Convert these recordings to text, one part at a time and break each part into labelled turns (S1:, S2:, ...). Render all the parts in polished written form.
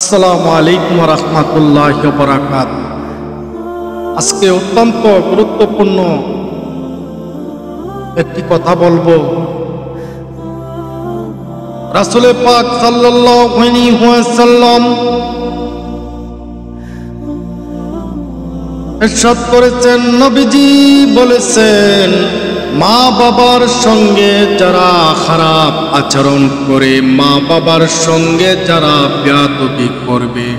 S1: আসসালামু আলাইকুম ওয়া রাহমাতুল্লাহি ওয়া বারাকাতুহু। আজকে অত্যন্ত গুরুত্বপূর্ণ একটি কথা বলবো। রাসূল পাক সাল্লাল্লাহু আলাইহি ওয়াসাল্লাম ইরশাদ করেছেন, নবীজি বলেছেন, মা বাবার সঙ্গে যারা খারাপ আচরণ করে, মা বাবার সঙ্গে যারা বেয়াদবি করবে,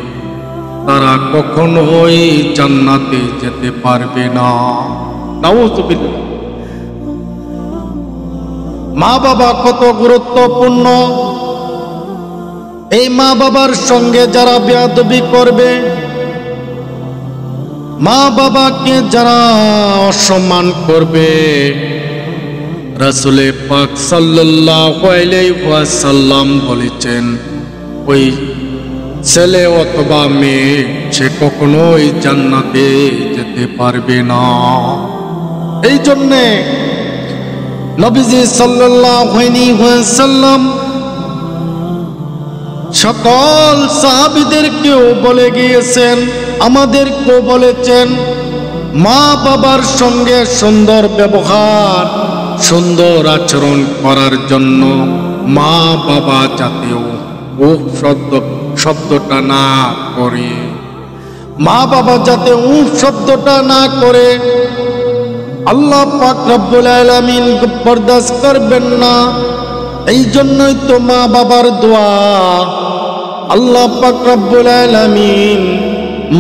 S1: তারা কখনোই জান্নাতে যেতে পারবে না। নাউযুবিল্লাহ। মা বাবা কত গুরুত্বপূর্ণ। এই মা বাবার সঙ্গে যারা বেয়াদবি করবে, মা বাবাকে যারা অসম্মান করবে, রাসূল পাক সাল্লাল্লাহু আলাইহি ওয়াসাল্লাম বলেছেন, ওই ছেলে অথবা মেয়ে সে কখনোই জান্নাতে যেতে পারবে না। এই জন্যে নবীজি সাল্লাল্লাহু আলাইহি ওয়াসাল্লাম সকল সাহাবীদেরকেও বলে গিয়েছেন, আমাদেরকেও বলেছেন, মা বাবার সঙ্গে সুন্দর ব্যবহার, সুন্দর আচরণ করার জন্য। মা বাবা যাতেও উফ শব্দটা না করে, মা বাবা যাতে উফ শব্দটা না করে, আল্লাহ পাক রব্বুল আলামিন বরদাস্ত করবেন না। এই জন্যই তো মা বাবার দোয়া আল্লাহ পাক রব্বুল আলামিন,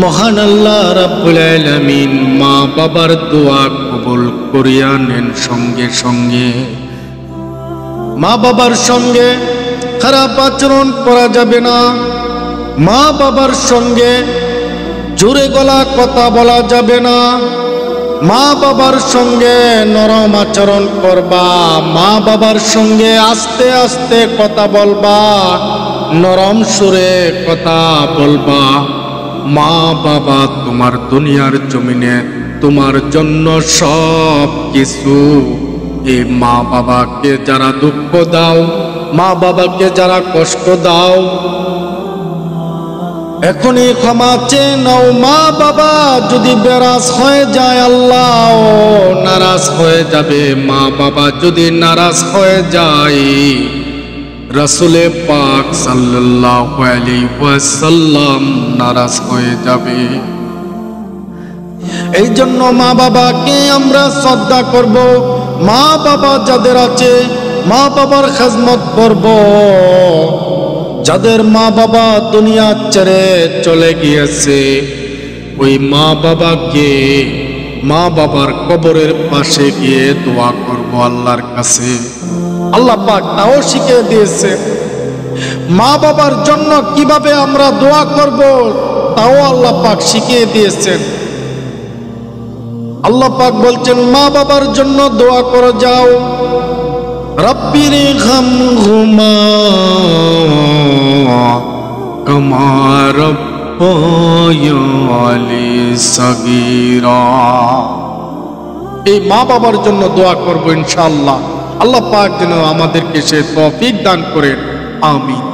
S1: মহান আল্লাহ রাব্বুল আলামিন মা বাবার দোয়া কবুল করিয়া নেন। সঙ্গে সঙ্গে মা বাবার সঙ্গে খারাপ আচরণ করা যাবে না। মা বাবার সঙ্গে জোরে গলা কথা বলা যাবে না। মা বাবার সঙ্গে নরম আচরণ করবা, মা বাবার সঙ্গে আস্তে আস্তে কথা বলবা, নরম সুরে কথা বলবা। মা বাবা তোমার দুনিয়ার জমিনে তোমার জন্য সব কিছু। এই মা বাবাকে যারা দুঃখ দাও, মা বাবাকে যারা কষ্ট দাও, এখনই ক্ষমা চেয়ে নাও। মা বাবা যদি বেরাজ হয়ে যায়, আল্লাহ নারাজ হয়ে যাবে। মা বাবা যদি নারাজ হয়ে যায়, রাসূল পাক সাল্লাল্লাহু আলাইহি ওয়াসাল্লাম নারাজ হয়ে যাবে। এই জন্য মা বাবাকে আমরা শ্রদ্ধা করব। মা বাবা যাদের আছে, মা বাবার খেদমত করব। যাদের মা বাবা দুনিয়া ছেড়ে চলে গিয়েছে, ওই মা বাবাকে, মা বাবার কবরের পাশে গিয়ে দোয়া করব আল্লাহর কাছে। আল্লাহ পাক তাও শিখিয়ে দিয়েছে, মা বাবার জন্য কিভাবে আমরা দোয়া করব তাও আল্লাহ পাক শিখিয়ে দিয়েছেন। আল্লাহ পাক বলছেন, মা বাবার জন্য দোয়া করে যাও, রব্বিরহামহুমা কামা রাব্বায়ানি সগীরা। এই মা বাবার জন্য দোয়া করব ইনশাআল্লাহ। আল্লাহ পাক যেন আমাদেরকে সে তৌফিক দান করেন। আমিন।